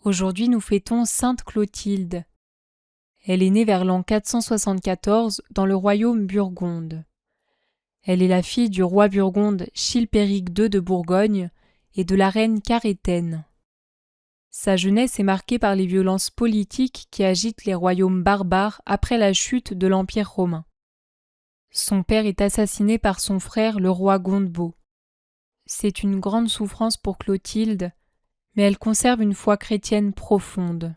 Aujourd'hui, nous fêtons Sainte Clotilde. Elle est née vers l'an 474 dans le royaume burgonde. Elle est la fille du roi burgonde Chilpéric II de Bourgogne et de la reine Caréthène. Sa jeunesse est marquée par les violences politiques qui agitent les royaumes barbares après la chute de l'Empire romain. Son père est assassiné par son frère le roi Gondebaud. C'est une grande souffrance pour Clotilde, mais elle conserve une foi chrétienne profonde.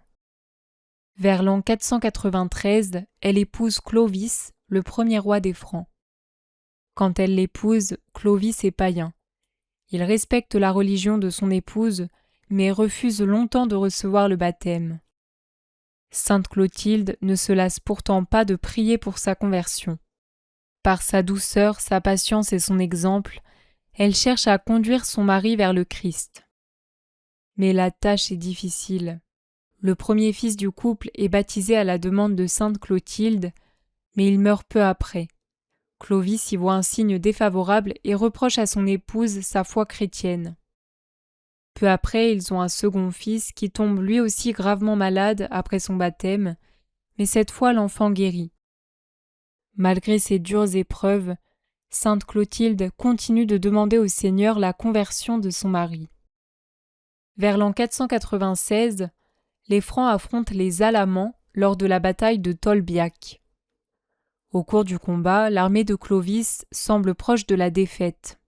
Vers l'an 493, elle épouse Clovis, le premier roi des Francs. Quand elle l'épouse, Clovis est païen. Il respecte la religion de son épouse, mais refuse longtemps de recevoir le baptême. Sainte Clotilde ne se lasse pourtant pas de prier pour sa conversion. Par sa douceur, sa patience et son exemple, elle cherche à conduire son mari vers le Christ. Mais la tâche est difficile. Le premier fils du couple est baptisé à la demande de Sainte Clotilde, mais il meurt peu après. Clovis y voit un signe défavorable et reproche à son épouse sa foi chrétienne. Peu après, ils ont un second fils qui tombe lui aussi gravement malade après son baptême, mais cette fois l'enfant guérit. Malgré ces dures épreuves, Sainte Clotilde continue de demander au Seigneur la conversion de son mari. Vers l'an 496, les Francs affrontent les Alamans lors de la bataille de Tolbiac. Au cours du combat, l'armée de Clovis semble proche de la défaite.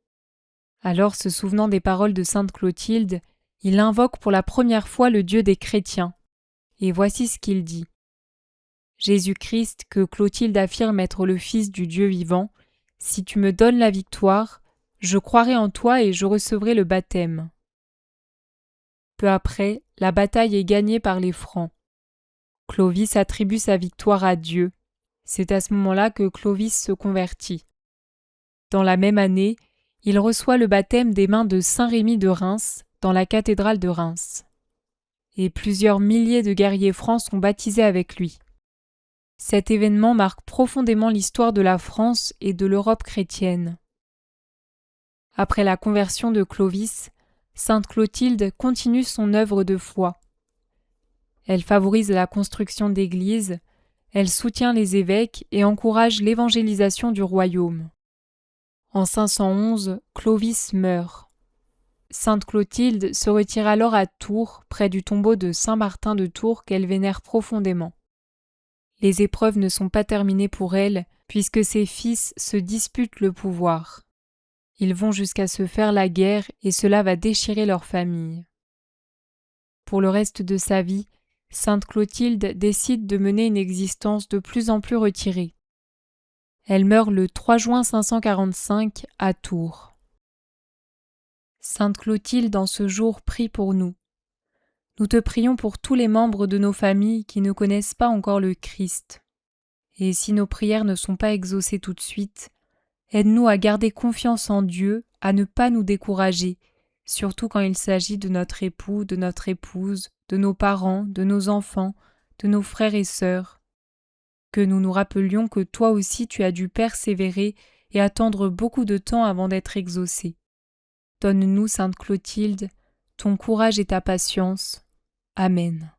Alors, se souvenant des paroles de Sainte Clotilde, il invoque pour la première fois le Dieu des chrétiens. Et voici ce qu'il dit. Jésus-Christ, que Clotilde affirme être le Fils du Dieu vivant, si tu me donnes la victoire, je croirai en toi et je recevrai le baptême. Peu après, la bataille est gagnée par les Francs. Clovis attribue sa victoire à Dieu. C'est à ce moment-là que Clovis se convertit. Dans la même année, il reçoit le baptême des mains de saint Rémy de Reims dans la cathédrale de Reims. Et plusieurs milliers de guerriers francs sont baptisés avec lui. Cet événement marque profondément l'histoire de la France et de l'Europe chrétienne. Après la conversion de Clovis, Sainte Clotilde continue son œuvre de foi. Elle favorise la construction d'églises, elle soutient les évêques et encourage l'évangélisation du royaume. En 511, Clovis meurt. Sainte Clotilde se retire alors à Tours, près du tombeau de saint Martin de Tours qu'elle vénère profondément. Les épreuves ne sont pas terminées pour elle, puisque ses fils se disputent le pouvoir. Ils vont jusqu'à se faire la guerre et cela va déchirer leur famille. Pour le reste de sa vie, Sainte Clotilde décide de mener une existence de plus en plus retirée. Elle meurt le 3 juin 545 à Tours. Sainte Clotilde, en ce jour, prie pour nous. Nous te prions pour tous les membres de nos familles qui ne connaissent pas encore le Christ. Et si nos prières ne sont pas exaucées tout de suite, aide-nous à garder confiance en Dieu, à ne pas nous décourager, surtout quand il s'agit de notre époux, de notre épouse, de nos parents, de nos enfants, de nos frères et sœurs. Que nous nous rappelions que toi aussi tu as dû persévérer et attendre beaucoup de temps avant d'être exaucé. Donne-nous, Sainte Clotilde, ton courage et ta patience. Amen.